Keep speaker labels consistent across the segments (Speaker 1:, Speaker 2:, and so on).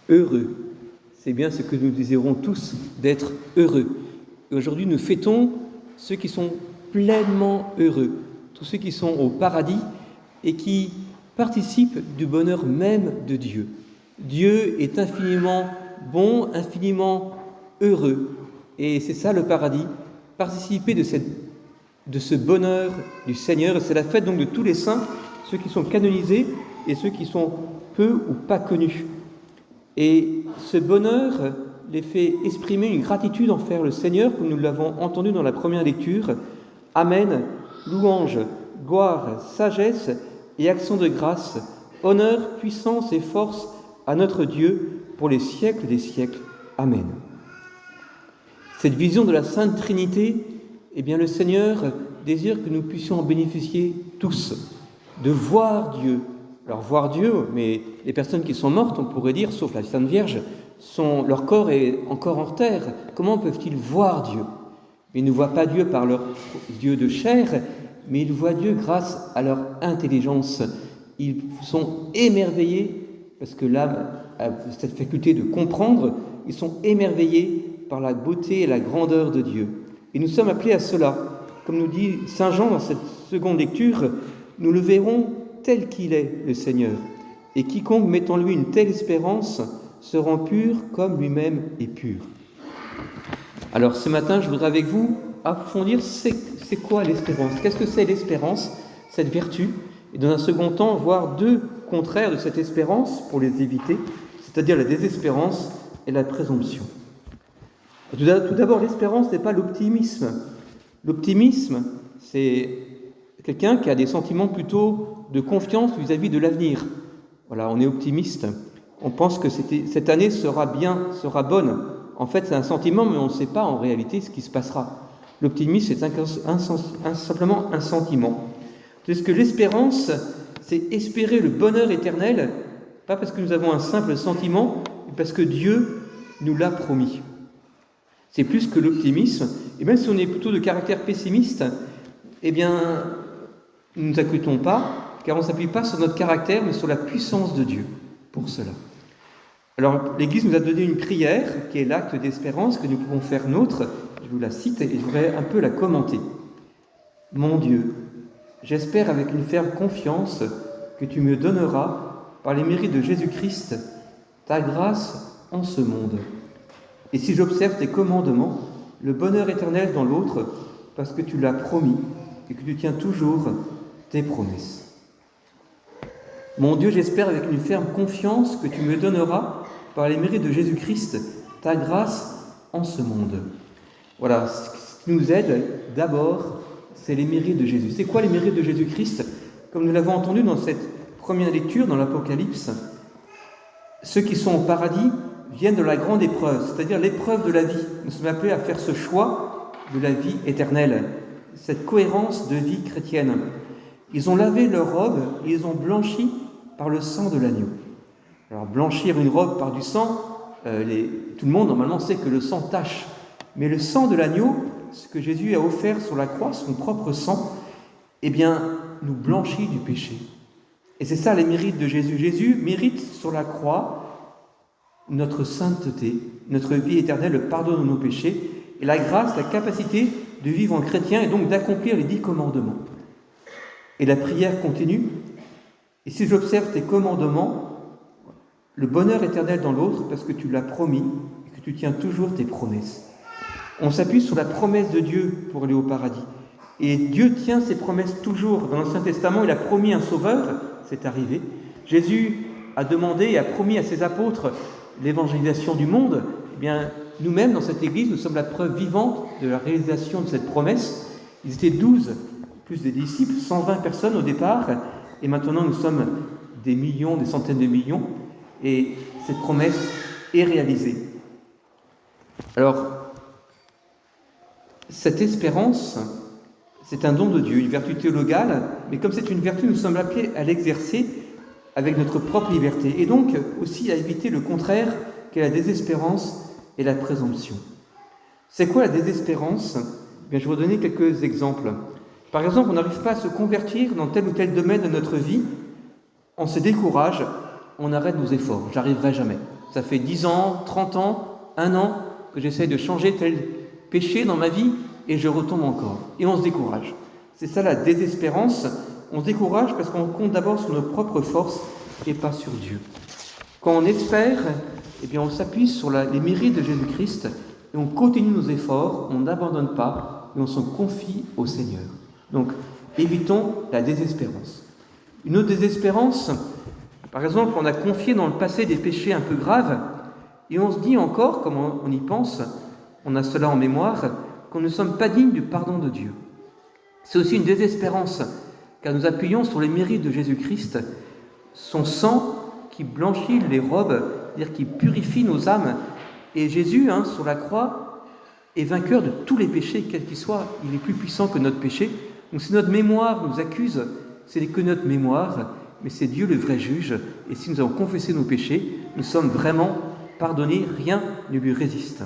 Speaker 1: heureux. C'est bien ce que nous désirons tous, d'être heureux. Et aujourd'hui, nous fêtons ceux qui sont pleinement heureux, tous ceux qui sont au paradis et qui participent du bonheur même de Dieu. Dieu est infiniment bon, infiniment heureux. Et c'est ça le paradis, participer de ce bonheur du Seigneur. Et c'est la fête donc de tous les saints, ceux qui sont canonisés et ceux qui sont peu ou pas connus. Et ce bonheur les fait exprimer une gratitude envers le Seigneur, comme nous l'avons entendu dans la première lecture. Amen, louange, gloire, sagesse et action de grâce, honneur, puissance et force à notre Dieu pour les siècles des siècles. Amen. Cette vision de la Sainte Trinité, eh bien le Seigneur désire que nous puissions en bénéficier tous, de voir Dieu. Alors voir Dieu, mais les personnes qui sont mortes, on pourrait dire, sauf la Sainte Vierge, leur corps est encore en terre. Comment peuvent-ils voir Dieu? Ils ne voient pas Dieu par leurs yeux de chair, mais ils voient Dieu grâce à leur intelligence. Ils sont émerveillés, parce que l'âme a cette faculté de comprendre, ils sont émerveillés par la beauté et la grandeur de Dieu. Et nous sommes appelés à cela. Comme nous dit Saint Jean dans cette seconde lecture, nous le verrons tel qu'il est, le Seigneur. Et quiconque met en lui une telle espérance se rend pur comme lui-même est pur. Alors ce matin, je voudrais avec vous approfondir c'est quoi l'espérance. Qu'est-ce que c'est l'espérance, cette vertu? Et dans un second temps, voir deux contraires de cette espérance pour les éviter, c'est-à-dire la désespérance et la présomption. Tout d'abord, l'espérance n'est pas l'optimisme. L'optimisme, c'est quelqu'un qui a des sentiments plutôt de confiance vis-à-vis de l'avenir. Voilà, on est optimiste. On pense que cette année sera bonne. En fait, c'est un sentiment, mais on ne sait pas en réalité ce qui se passera. L'optimisme, c'est simplement un sentiment. Parce que l'espérance, c'est espérer le bonheur éternel, pas parce que nous avons un simple sentiment, mais parce que Dieu nous l'a promis. C'est plus que l'optimisme. Et même si on est plutôt de caractère pessimiste, eh bien, nous ne nous inquiétons pas, car on ne s'appuie pas sur notre caractère, mais sur la puissance de Dieu pour cela. Alors, l'Église nous a donné une prière, qui est l'acte d'espérance, que nous pouvons faire nôtre. Je vous la cite et je voudrais un peu la commenter. Mon Dieu, j'espère avec une ferme confiance que tu me donneras, par les mérites de Jésus-Christ, ta grâce en ce monde. Et si j'observe tes commandements, le bonheur éternel dans l'autre, parce que tu l'as promis et que tu tiens toujours tes promesses. Mon Dieu, j'espère avec une ferme confiance que tu me donneras, par les mérites de Jésus-Christ, ta grâce en ce monde. Voilà, ce qui nous aide d'abord, c'est les mérites de Jésus. C'est quoi les mérites de Jésus-Christ? Comme nous l'avons entendu dans cette première lecture, dans l'Apocalypse, ceux qui sont au paradis viennent de la grande épreuve, c'est-à-dire l'épreuve de la vie. Nous sommes appelés à faire ce choix de la vie éternelle, cette cohérence de vie chrétienne. Ils ont lavé leurs robes et ils ont blanchi par le sang de l'agneau. Alors blanchir une robe par du sang, tout le monde normalement sait que le sang tache. Mais le sang de l'agneau, ce que Jésus a offert sur la croix, son propre sang, eh bien, nous blanchit du péché. Et c'est ça les mérites de Jésus. Jésus mérite sur la croix notre sainteté, notre vie éternelle, le pardon de nos péchés, et la grâce, la capacité de vivre en chrétien et donc d'accomplir les 10 commandements. Et la prière continue. Et si j'observe tes commandements, le bonheur éternel dans l'autre, parce que tu l'as promis et que tu tiens toujours tes promesses. On s'appuie sur la promesse de Dieu pour aller au paradis. Et Dieu tient ses promesses toujours. Dans l'Ancien Testament, il a promis un sauveur, c'est arrivé. Jésus a demandé et a promis à ses apôtres l'évangélisation du monde. Eh bien, nous-mêmes, dans cette Église, nous sommes la preuve vivante de la réalisation de cette promesse. Ils étaient 12, plus des disciples, 120 personnes au départ, et maintenant nous sommes des millions, des centaines de millions, et cette promesse est réalisée. Alors, cette espérance, c'est un don de Dieu, une vertu théologale, mais comme c'est une vertu, nous sommes appelés à l'exercer avec notre propre liberté, et donc aussi à éviter le contraire qu'est la désespérance et la présomption. C'est quoi la désespérance? Bien, je vais vous donner quelques exemples. Par exemple, on n'arrive pas à se convertir dans tel ou tel domaine de notre vie, on se décourage, on arrête nos efforts, j'arriverai jamais. Ça fait 10 ans, 30 ans, 1 an que j'essaie de changer tel péché dans ma vie et je retombe encore. Et on se décourage. C'est ça la désespérance. On se décourage parce qu'on compte d'abord sur nos propres forces et pas sur Dieu. Quand on espère, eh bien on s'appuie sur les mérites de Jésus-Christ et on continue nos efforts, on n'abandonne pas et on s'en confie au Seigneur. Donc, évitons la désespérance. Une autre désespérance, par exemple, on a confié dans le passé des péchés un peu graves et on se dit encore, comme on y pense, on a cela en mémoire, qu'on ne sommes pas dignes du pardon de Dieu. C'est aussi une désespérance, car nous appuyons sur les mérites de Jésus-Christ, son sang qui blanchit les robes, c'est-à-dire qui purifie nos âmes. Et Jésus, sur la croix, est vainqueur de tous les péchés, quels qu'ils soient. Il est plus puissant que notre péché. Donc si notre mémoire nous accuse, ce n'est que notre mémoire, mais c'est Dieu le vrai juge. Et si nous avons confessé nos péchés, nous sommes vraiment pardonnés, rien ne lui résiste.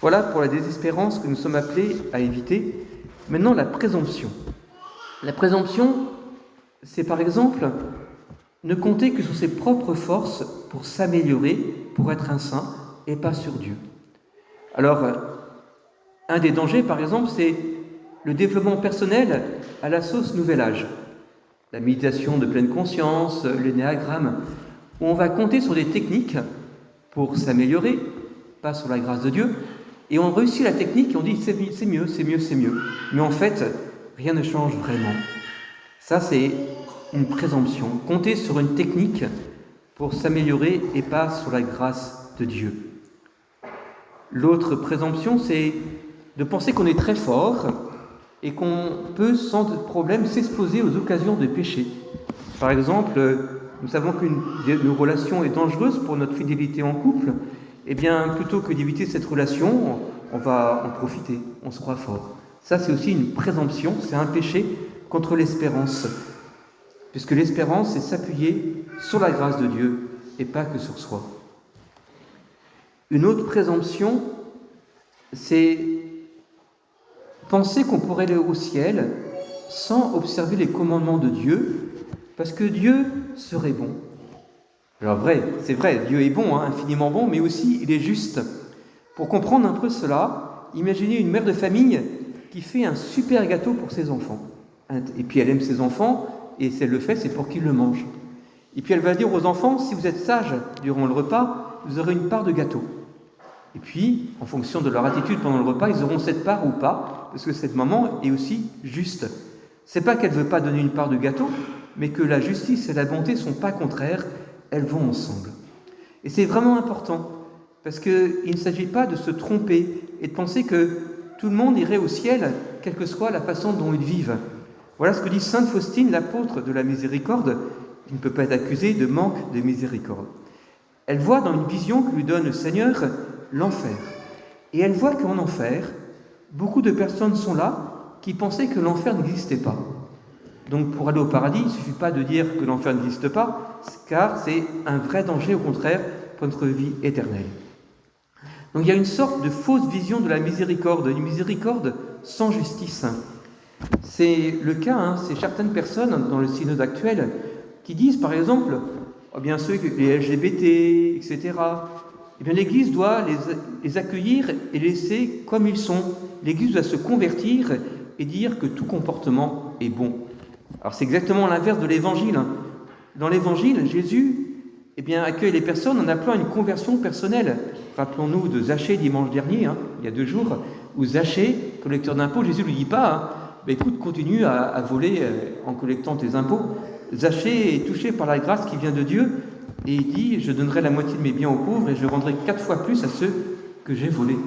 Speaker 1: Voilà pour la désespérance que nous sommes appelés à éviter. Maintenant, la présomption. La présomption, c'est par exemple ne compter que sur ses propres forces pour s'améliorer, pour être un saint, et pas sur Dieu. Alors, un des dangers, par exemple, c'est le développement personnel à la sauce nouvel âge. La méditation de pleine conscience, l'énéagramme, où on va compter sur des techniques pour s'améliorer, pas sur la grâce de Dieu, et on réussit la technique et on dit c'est mieux. Mais en fait, rien ne change vraiment. Ça, c'est une présomption. Compter sur une technique pour s'améliorer et pas sur la grâce de Dieu. L'autre présomption, c'est de penser qu'on est très fort et qu'on peut sans problème s'exposer aux occasions de péché. Par exemple, nous savons qu'une de nos relations est dangereuse pour notre fidélité en couple. Eh bien, plutôt que d'éviter cette relation, on va en profiter, on se croit fort. Ça, c'est aussi une présomption, c'est un péché contre l'espérance. Puisque l'espérance, c'est s'appuyer sur la grâce de Dieu et pas que sur soi. Une autre présomption, c'est penser qu'on pourrait aller au ciel sans observer les commandements de Dieu, parce que Dieu serait bon. Alors c'est vrai, Dieu est bon, infiniment bon, mais aussi il est juste. Pour comprendre un peu cela, imaginez une mère de famille qui fait un super gâteau pour ses enfants. Et puis elle aime ses enfants, et si elle le fait, c'est pour qu'ils le mangent. Et puis elle va dire aux enfants, si vous êtes sages durant le repas, vous aurez une part de gâteau. Et puis, en fonction de leur attitude pendant le repas, ils auront cette part ou pas, parce que cette maman est aussi juste. C'est pas qu'elle ne veut pas donner une part de gâteau, mais que la justice et la bonté ne sont pas contraires, elles vont ensemble. Et c'est vraiment important, parce qu'il ne s'agit pas de se tromper et de penser que tout le monde irait au ciel, quelle que soit la façon dont ils vivent. Voilà ce que dit sainte Faustine, l'apôtre de la miséricorde, qui ne peut pas être accusée de manque de miséricorde. Elle voit dans une vision que lui donne le Seigneur l'enfer. Et elle voit qu'en enfer, beaucoup de personnes sont là qui pensaient que l'enfer n'existait pas. Donc pour aller au paradis, il ne suffit pas de dire que l'enfer n'existe pas, car c'est un vrai danger, au contraire, pour notre vie éternelle. Donc il y a une sorte de fausse vision de la miséricorde, une miséricorde sans justice. C'est le cas, c'est certaines personnes dans le synode actuel qui disent par exemple, les LGBT, etc., l'Église doit les accueillir et les laisser comme ils sont. L'Église doit se convertir et dire que tout comportement est bon. Alors c'est exactement l'inverse de l'Évangile. Dans l'Évangile, Jésus accueille les personnes en appelant à une conversion personnelle. Rappelons-nous de Zachée dimanche dernier, il y a 2 jours, où Zachée, collecteur d'impôts, Jésus ne lui dit pas écoute, continue à voler en collectant tes impôts. Zachée est touché par la grâce qui vient de Dieu et il dit je donnerai la moitié de mes biens aux pauvres et je rendrai 4 fois plus à ceux que j'ai volés.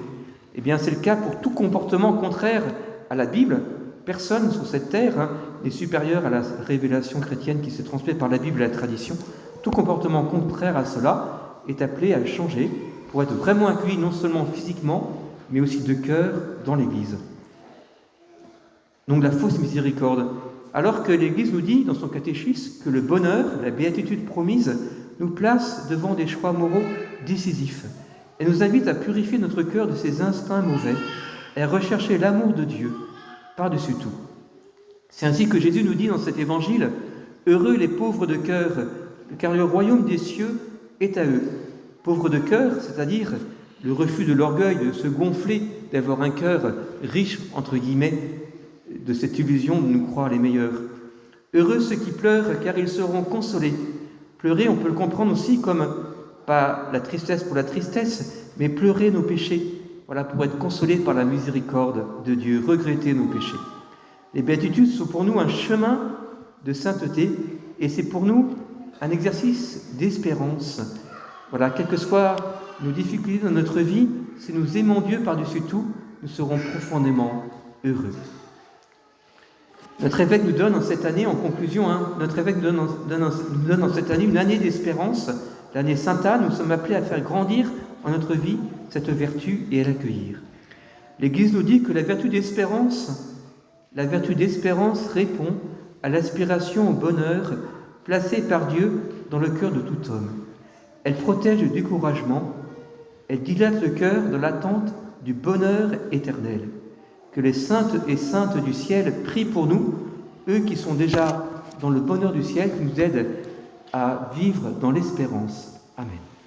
Speaker 1: C'est le cas pour tout comportement contraire à la Bible. Personne sur cette terre n'est supérieur à la révélation chrétienne qui se transmet par la Bible et la tradition. Tout comportement contraire à cela est appelé à changer pour être vraiment accueilli non seulement physiquement, mais aussi de cœur dans l'Église. Donc la fausse miséricorde. Alors que l'Église nous dit dans son catéchisme que le bonheur, la béatitude promise, nous place devant des choix moraux décisifs. Elle nous invite à purifier notre cœur de ses instincts mauvais et à rechercher l'amour de Dieu par-dessus tout. C'est ainsi que Jésus nous dit dans cet évangile « Heureux les pauvres de cœur, car le royaume des cieux est à eux. pauvre de cœur, c'est-à-dire le refus de l'orgueil, de se gonfler, d'avoir un cœur riche, entre guillemets, de cette illusion de nous croire les meilleurs. Heureux ceux qui pleurent, car ils seront consolés. Pleurer, on peut le comprendre aussi comme, pas la tristesse pour la tristesse, mais pleurer nos péchés, voilà, pour être consolés par la miséricorde de Dieu, regretter nos péchés. Les béatitudes sont pour nous un chemin de sainteté, et c'est pour nous un exercice d'espérance. Voilà, quelles que soient nos difficultés dans notre vie, si nous aimons Dieu par-dessus tout, nous serons profondément heureux. Notre évêque nous donne en cette année, en conclusion, notre évêque nous donne en cette année une année d'espérance, l'année Sainte-Anne. Nous sommes appelés à faire grandir en notre vie cette vertu et à l'accueillir. L'Église nous dit que la vertu d'espérance répond à l'aspiration au bonheur placée par Dieu dans le cœur de tout homme. Elle protège le découragement, elle dilate le cœur dans l'attente du bonheur éternel. Que les saintes et saintes du ciel prient pour nous, eux qui sont déjà dans le bonheur du ciel, qui nous aident à vivre dans l'espérance. Amen.